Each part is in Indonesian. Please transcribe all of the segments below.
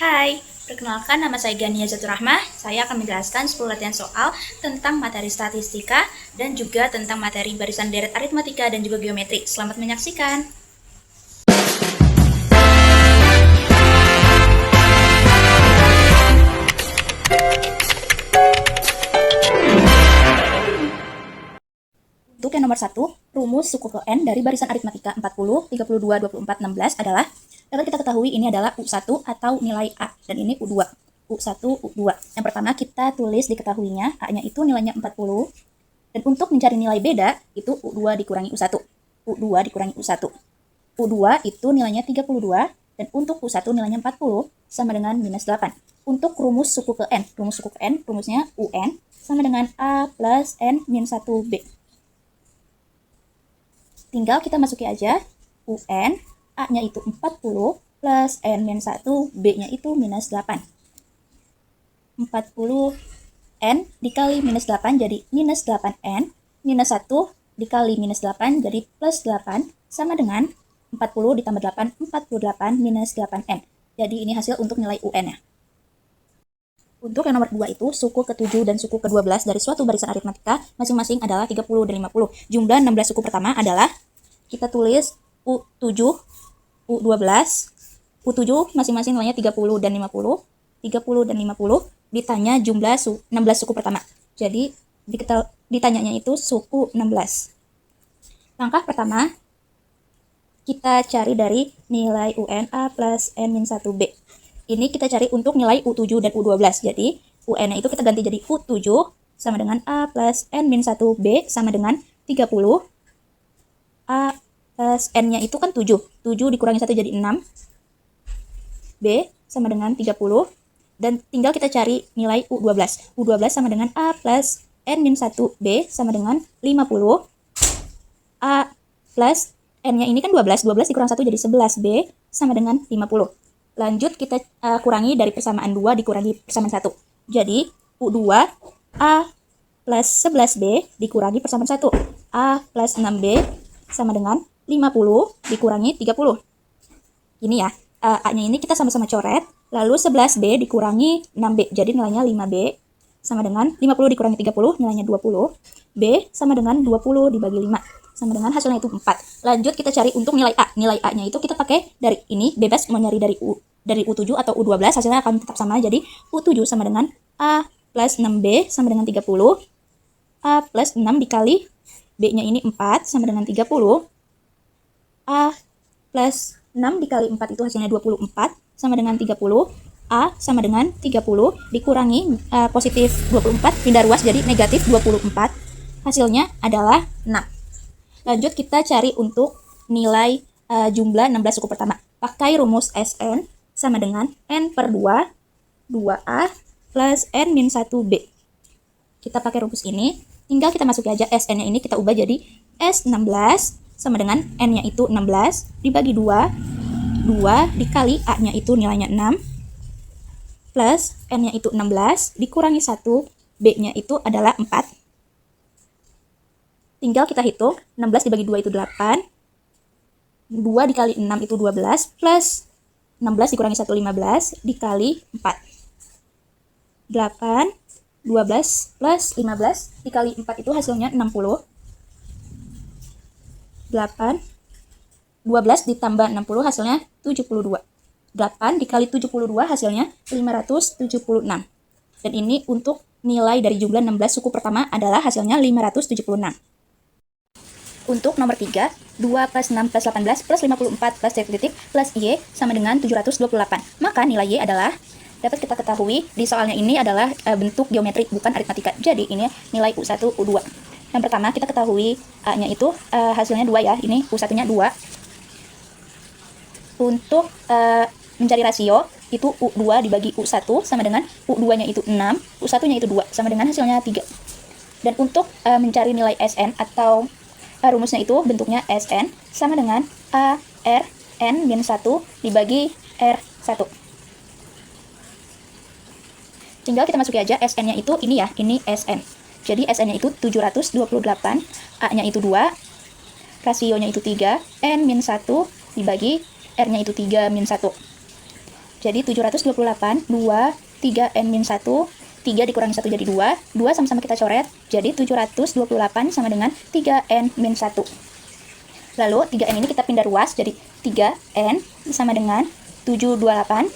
Hai, perkenalkan nama saya Gania Zaturahmah. Saya akan menjelaskan 10 latihan soal tentang materi statistika dan juga tentang materi barisan deret aritmatika dan juga geometri. Selamat menyaksikan. Untuk yang nomor 1, rumus suku ke N dari barisan aritmatika 40, 32, 24, 16 adalah, dapat kita ketahui ini adalah U1 atau nilai A, dan ini U2. U1, U2. Yang pertama kita tulis diketahuinya, A-nya itu nilainya 40, dan untuk mencari nilai beda, itu U2 dikurangi U1. U2 dikurangi U1. U2 itu nilainya 32, dan untuk U1 nilainya 40, sama dengan minus 8. Untuk rumus suku ke N, rumusnya UN, sama dengan A plus N min 1B. Tinggal kita masuki aja UN, A-nya itu 40, plus N min 1, B-nya itu minus 8. 40 N dikali minus 8 jadi minus 8N, minus 1 dikali minus 8 jadi plus 8, sama dengan 40 ditambah 8, 48 minus 8N. Jadi ini hasil untuk nilai UN-nya. Untuk yang nomor 2 itu, suku ke-7 dan suku ke-12 dari suatu barisan aritmatika masing-masing adalah 30 dan 50. Jumlah 16 suku pertama adalah, kita tulis U7, U12, U7 masing-masing nilainya 30 dan 50, 30 dan 50, ditanya jumlah 16 suku pertama. Jadi ditanyanya itu suku 16. Langkah pertama, kita cari dari nilai UN A plus N-1B. Ini kita cari untuk nilai U7 dan U12. Jadi UN-nya itu kita ganti jadi U7 sama dengan A plus N-1B sama dengan 30. A plus N-nya itu kan 7. 7 dikurangi 1 jadi 6. B sama dengan 30. Dan tinggal kita cari nilai U12. U12 sama dengan A plus N-1B sama dengan 50. A plus N-nya ini kan 12. 12 dikurang 1 jadi 11. B sama dengan 50. Lanjut kita kurangi dari persamaan 2 dikurangi persamaan 1. Jadi U2 A plus 11B dikurangi persamaan 1. A plus 6B sama dengan 50 dikurangi 30. Ini ya, A-nya ini kita sama-sama coret. Lalu 11B dikurangi 6B. Jadi nilainya 5B sama dengan 50 dikurangi 30, nilainya 20. B sama dengan 20 dibagi 5. Sama dengan hasilnya itu 4. Lanjut kita cari untuk nilai A. Nilai A-nya itu kita pakai dari ini, bebas mau nyari dari U7 atau U12, hasilnya akan tetap sama. Jadi U7 sama dengan A plus 6B sama dengan 30. A plus 6 dikali B-nya ini 4 sama dengan 30. A plus 6 dikali 4 itu hasilnya 24 sama dengan 30. A sama dengan 30 dikurangi positif 24 pindah ruas jadi negatif 24. Hasilnya adalah 6. Lanjut kita cari untuk nilai jumlah 16 suku pertama. Pakai rumus Sn sama dengan N per 2, 2A plus N min 1B. Kita pakai rumus ini, tinggal kita masuki aja Sn-nya ini kita ubah jadi S16 sama dengan N-nya itu 16 dibagi 2, 2 dikali A-nya itu nilainya 6, plus N-nya itu 16 dikurangi 1, B-nya itu adalah 4. Tinggal kita hitung, 16 dibagi 2 itu 8, 2 dikali 6 itu 12, plus 16 dikurangi 1, 15, dikali 4. 8, 12, plus 15, dikali 4 itu hasilnya 60. 8, 12 ditambah 60 hasilnya 72. 8 dikali 72 hasilnya 576. Dan ini untuk nilai dari jumlah 16 suku pertama adalah hasilnya 576. Untuk nomor 3, 2 plus 6 plus 18 plus 54 plus titik plus Y sama dengan 728. Maka nilai Y adalah, dapat kita ketahui di soalnya ini adalah bentuk geometri bukan aritmatika. Jadi ini nilai U1, U2. Yang pertama kita ketahui A-nya itu hasilnya 2 ya. Ini U1-nya 2. Untuk mencari rasio itu U2 dibagi U1 sama dengan U2-nya itu 6, U1-nya itu 2 sama dengan hasilnya 3. Dan untuk mencari nilai Sn atau rumusnya itu bentuknya Sn sama dengan A R N min 1 dibagi R1. Tinggal kita masuki aja Sn-nya itu ini ya, ini Sn. Jadi Sn-nya itu 728, A-nya itu 2, rasionya itu 3, N min 1 dibagi R-nya itu 3 min 1. Jadi 728, 2, 3N min 1, 3 dikurangi 1 jadi 2, 2 sama-sama kita coret, jadi 728 sama dengan 3N min 1. Lalu 3N ini kita pindah ruas, jadi 3N sama dengan 728.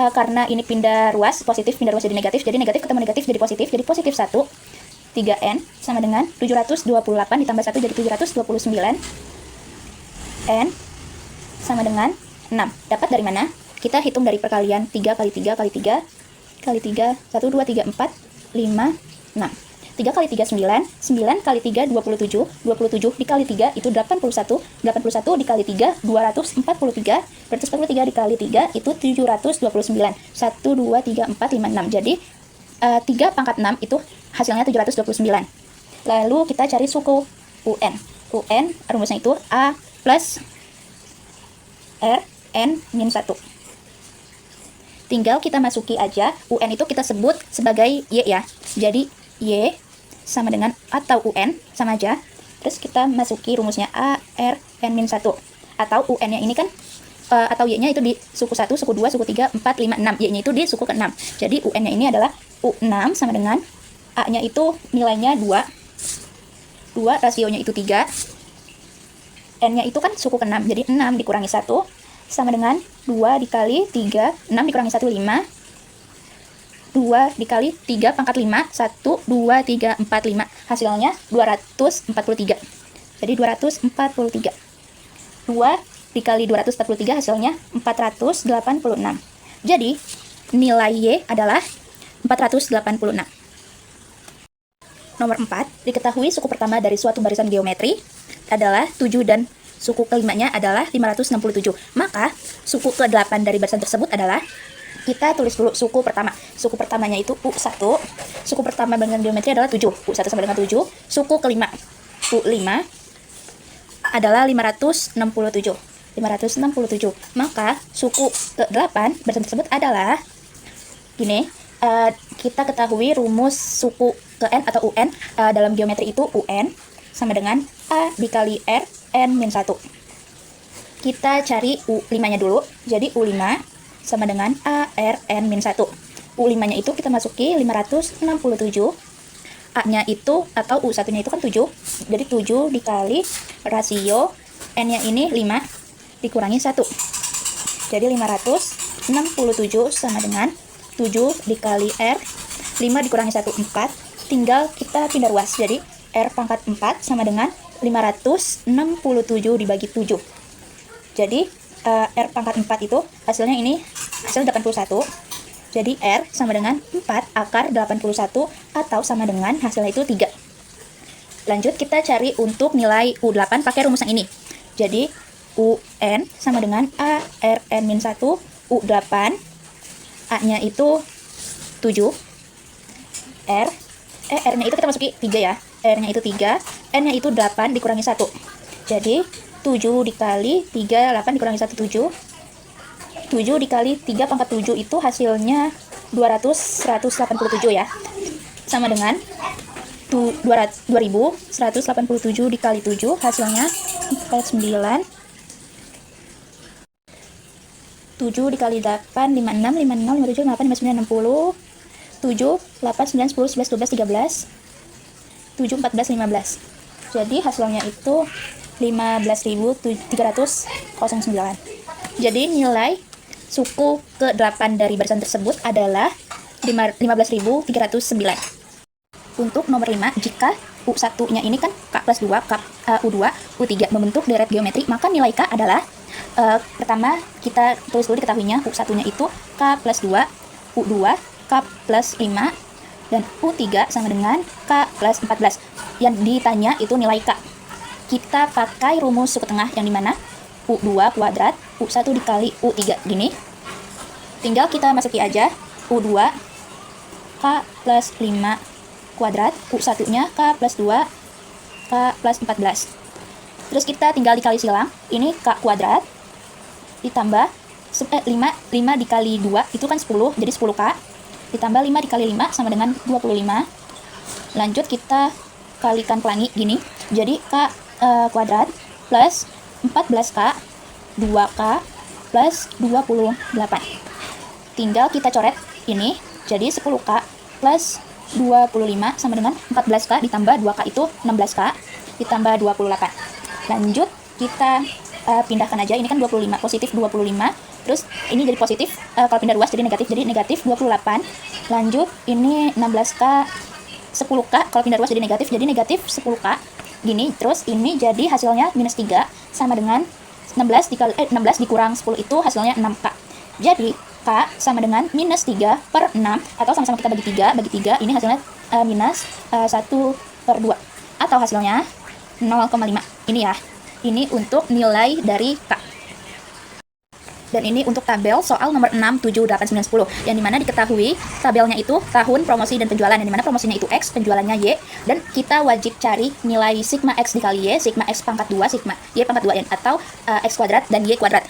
Karena ini pindah ruas, positif pindah ruas jadi negatif ketemu negatif jadi positif 1. 3N sama dengan 728 ditambah 1 jadi 729. N sama dengan 6. Dapat dari mana? Kita hitung dari perkalian 3 kali 3 kali 3 kali 3, 1, 2, 3, 4, 5, 6. 3 kali 3, 9. 9 kali 3, 27. 27 dikali 3 itu 81. 81 dikali 3, 243. 243 dikali 3 itu 729. 1, 2, 3, 4, 5, 6. Jadi 3 pangkat 6 itu hasilnya 729. Lalu kita cari suku UN. UN rumusnya itu A plus R N min 1. Tinggal kita masuki aja, UN itu kita sebut sebagai Y ya. Jadi Y sama dengan atau UN sama aja. Terus kita masuki rumusnya A, R, N min 1. Atau UN-nya ini kan, atau Y-nya itu di suku 1, suku 2, suku 3, 4, 5, 6. Y-nya itu di suku ke-6. Jadi UN-nya ini adalah U6 sama dengan A-nya itu nilainya 2. 2 rasionya itu 3. N-nya itu kan suku ke-6. Jadi 6 dikurangi 1 sama dengan 2 dikali 3, 6 dikurangi 1, 5. 2 dikali 3 pangkat 5, 1, 2, 3, 4, 5. Hasilnya 243. Jadi 243. 2 dikali 243 hasilnya 486. Jadi nilai Y adalah 486. Nomor 4, diketahui suku pertama dari suatu barisan geometri adalah 7 dan suku kelimanya adalah 567. Maka suku ke-8 dari barisan tersebut adalah, kita tulis dulu suku pertama. Suku pertamanya itu U1. Suku pertama barisan geometri adalah 7. U1 sama dengan 7. Suku kelima U5 adalah 567. 567. Maka suku ke-8 barisan tersebut adalah gini. Kita ketahui rumus suku ke N atau UN dalam geometri itu UN sama dengan A dikali R N min 1. Kita cari U5-nya dulu. Jadi U5 sama dengan A R N min 1. U5-nya itu kita masuki 567. A-nya itu atau U1-nya itu kan 7. Jadi 7 dikali rasio N-nya ini 5 dikurangi 1. Jadi 567 sama dengan 7 dikali R, 5 dikurangi 1, 4. Tinggal kita pindah ruas. Jadi R pangkat 4 sama dengan 567 dibagi 7. Jadi R pangkat 4 itu hasilnya ini hasil 81. Jadi R sama dengan 4 akar 81 atau sama dengan hasilnya itu 3. Lanjut kita cari untuk nilai U8 pakai rumus yang ini. Jadi UN sama dengan A R N min 1. U8 A-nya itu 7. R-nya itu kita masuki 3 ya. R-nya itu 3, N-nya itu 8 dikurangi 1. Jadi 7 dikali 3, 8 dikurangi 1, 7. 7 dikali 3 pangkat 7 itu hasilnya 187 ya. Sama dengan 2187 dikali 7 hasilnya 49. 7 dikali 8, 56, 56, 57, 8, 59, 60. 7, 8, 9, 10, 11, 12, 13. 7, 14, 15. Jadi hasilnya itu 15.309. Jadi nilai suku ke-8 dari barisan tersebut adalah 15.309. Untuk nomor 5, jika U1-nya ini kan K plus 2, U2, U3 membentuk deret geometri, maka nilai K adalah pertama kita tulis dulu diketahuinya U1-nya itu K plus 2, U2 K plus 5, dan U3 sama dengan K plus 14. Yang ditanya itu nilai K. Kita pakai rumus suku tengah yang dimana U2 kuadrat U1 dikali U3 gini. Tinggal kita masuki aja U2 K plus 5 kuadrat, U1-nya K plus 2 K plus 14. Terus kita tinggal dikali silang, ini K kuadrat ditambah 5 dikali 2 itu kan 10, jadi 10K ditambah 5 dikali 5 sama dengan 25. Lanjut kita kalikan pelangi gini, jadi K kuadrat plus 14K 2K plus 28. Tinggal kita coret ini, jadi 10K plus 25 sama dengan 14K ditambah 2K itu 16K ditambah 28. Lanjut kita pindahkan aja, ini kan 25, positif 25. Terus ini jadi positif, kalau pindah ruas jadi negatif 28. Lanjut ini 16K 10K, kalau pindah ruas jadi negatif 10K gini. Terus ini jadi hasilnya minus 3 sama dengan 16 dikurang 10 itu hasilnya 6K. Jadi K sama dengan minus 3 per 6, atau sama-sama kita bagi 3, ini hasilnya minus 1/2, atau hasilnya 0,5. Ini ya, ini untuk nilai dari K. Dan ini untuk tabel soal nomor 6, 7, 8, 9, 10, yang dimana diketahui tabelnya itu tahun, promosi, dan penjualan, yang dimana promosinya itu X, penjualannya Y, dan kita wajib cari nilai sigma X dikali Y, sigma X pangkat 2, sigma Y pangkat 2N, atau X kuadrat dan Y kuadrat.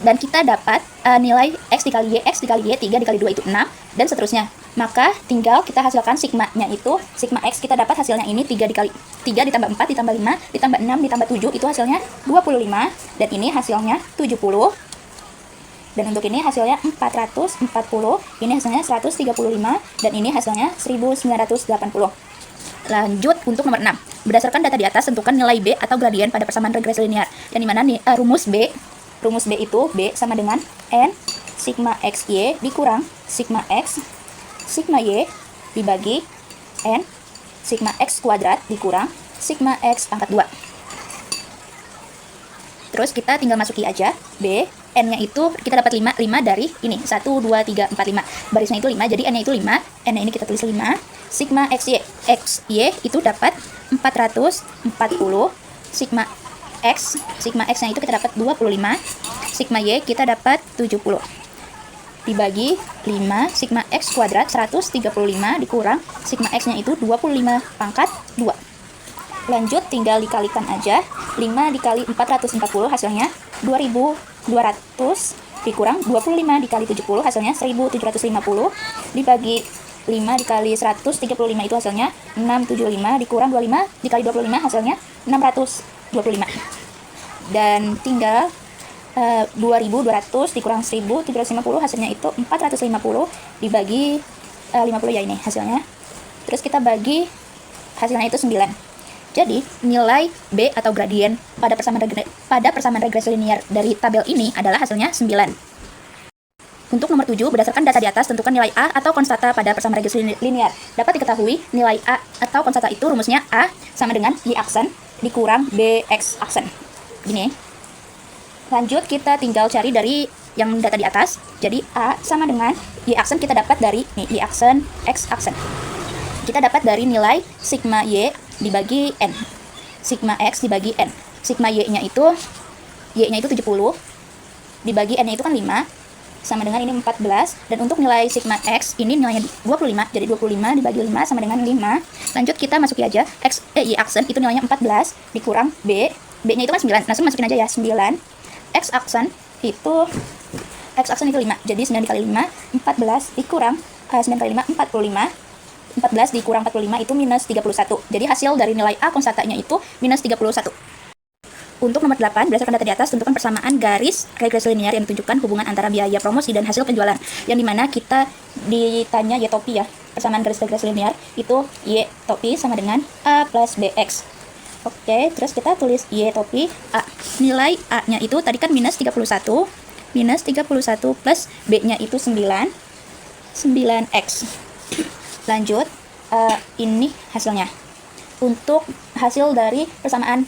Dan kita dapat nilai X dikali Y, 3 dikali 2 itu 6, dan seterusnya. Maka tinggal kita hasilkan sigmanya itu, sigma X kita dapat hasilnya ini 3 ditambah 4 ditambah 5 ditambah 6 ditambah 7 itu hasilnya 25, dan ini hasilnya 70. Dan untuk ini hasilnya 440, ini hasilnya 135, dan ini hasilnya 1980. Lanjut untuk nomor 6. Berdasarkan data di atas, tentukan nilai B atau gradien pada persamaan regresi linear. Yang dimana rumus B itu B sama dengan N sigma XY dikurang sigma X sigma Y dibagi N sigma X kuadrat dikurang sigma X pangkat 2. Terus kita tinggal masuki aja B, N-nya itu kita dapat 5 dari ini 1, 2, 3, 4, 5. Barisnya itu 5, jadi N-nya itu 5. N-nya ini kita tulis 5. Sigma XY itu dapat 440. Sigma X-nya itu kita dapat 25. Sigma Y kita dapat 70. Dibagi 5, sigma X kuadrat 135 dikurang sigma X-nya itu 25 pangkat 2. Lanjut tinggal dikalikan aja, 5 dikali 440 hasilnya 2200 dikurang 25 dikali 70 hasilnya 1750 dibagi 5 dikali 135 itu hasilnya 675 dikurang 25 dikali 25 hasilnya 625. Dan tinggal 2200 dikurang 1750 hasilnya itu 450 dibagi 50 ya ini hasilnya. Terus kita bagi hasilnya itu 9. Jadi, nilai B atau gradien pada persamaan regresi linear dari tabel ini adalah hasilnya 9. Untuk nomor 7, berdasarkan data di atas, tentukan nilai A atau konstata pada persamaan regresi linear. Dapat diketahui nilai A atau konstata itu rumusnya A sama dengan Y aksen dikurang BX aksen. Gini. Lanjut, kita tinggal cari dari yang data di atas. Jadi, A sama dengan Y aksen kita dapat dari Y aksen, X aksen. Kita dapat dari nilai sigma Y dibagi N. Sigma X dibagi N. Sigma Y-nya itu 70 dibagi N-nya itu kan 5 sama dengan ini 14. Dan untuk nilai sigma X ini nilainya 25. Jadi 25 dibagi 5 sama dengan 5. Lanjut kita masuki aja Y aksen itu nilainya 14 dikurang B. B-nya itu kan 9. Langsung masukin aja ya 9. X aksen itu 5. Jadi 9 dikali 5 14 dikurang 9 kali 5 45. 14 dikurang 45 itu minus 31. Jadi hasil dari nilai A konstatanya itu minus 31. Untuk nomor 8, berdasarkan data di atas, tentukan persamaan garis regresi linear yang menunjukkan hubungan antara biaya promosi dan hasil penjualan. Yang dimana kita ditanya Y topi ya, persamaan garis regresi linear itu Y topi sama dengan A plus BX. Oke, terus kita tulis Y topi A. Nilai A-nya itu tadi kan minus 31 plus B-nya itu 9X. Lanjut, ini hasilnya. Untuk hasil dari persamaan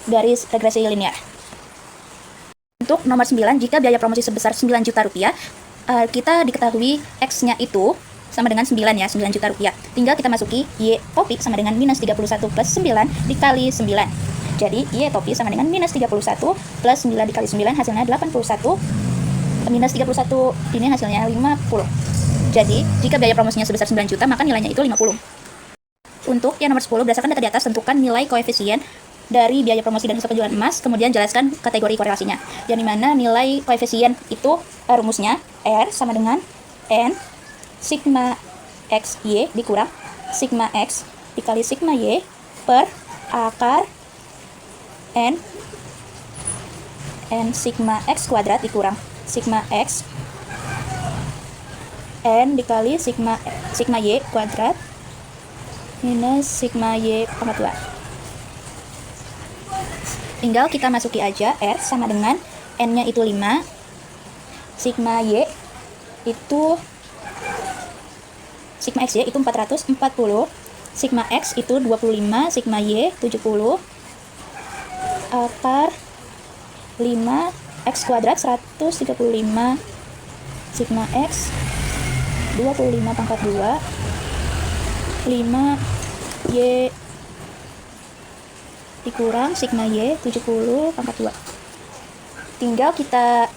garis regresi linear. Untuk nomor 9, jika biaya promosi sebesar 9 juta rupiah, kita diketahui X-nya itu sama dengan 9 ya, 9 juta rupiah. Tinggal kita masuki Y topi sama dengan minus 31 plus 9 dikali 9. Jadi, Y topi sama dengan minus 31 plus 9 dikali 9 hasilnya 81. Minus 31 ini hasilnya 50. Jadi, jika biaya promosinya sebesar 9 juta, maka nilainya itu 50. Untuk yang nomor 10, berdasarkan data di atas, tentukan nilai koefisien dari biaya promosi dan hasil penjualan emas, kemudian jelaskan kategori korelasinya. Yang dimana nilai koefisien itu rumusnya R sama dengan N sigma XY dikurang sigma X dikali sigma Y per akar N N sigma X kuadrat dikurang sigma X N dikali sigma Y kuadrat minus sigma Y pangkat 2. Tinggal kita masuki aja R sama dengan N-nya itu 5, sigma Y itu sigma X Y itu 440, sigma X itu 25, sigma Y 70, akar 5 X kuadrat 135, sigma X 25 pangkat 2, 5 Y dikurang sigma Y 70 pangkat 2. Tinggal kita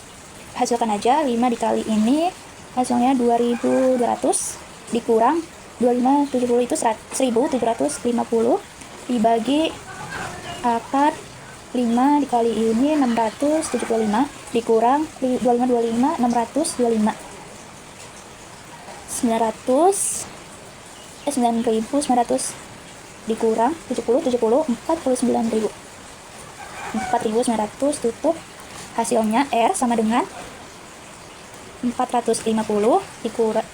hasilkan aja, 5 dikali ini hasilnya 2200 dikurang 25 70 itu 1750 dibagi akar 5 dikali ini 675 dikurang 25 625 9900 dikurang 70 49.000 4.900 tutup. Hasilnya R sama dengan 450 dikurang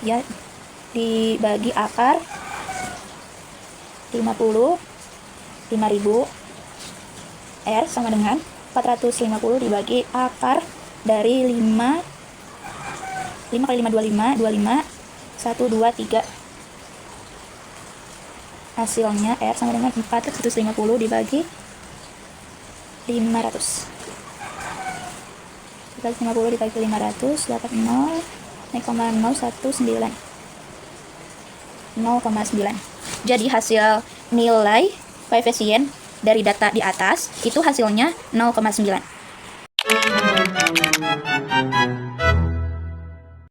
ya dibagi akar 50 5.000. R sama dengan 450 dibagi akar dari 5 kali 5 25 1 2 3. Hasilnya R sama dengan 450 dibagi 500. 450 dibagi 500 dapat 0,019. Jadi hasil nilai koefisien dari data di atas itu hasilnya 0,9.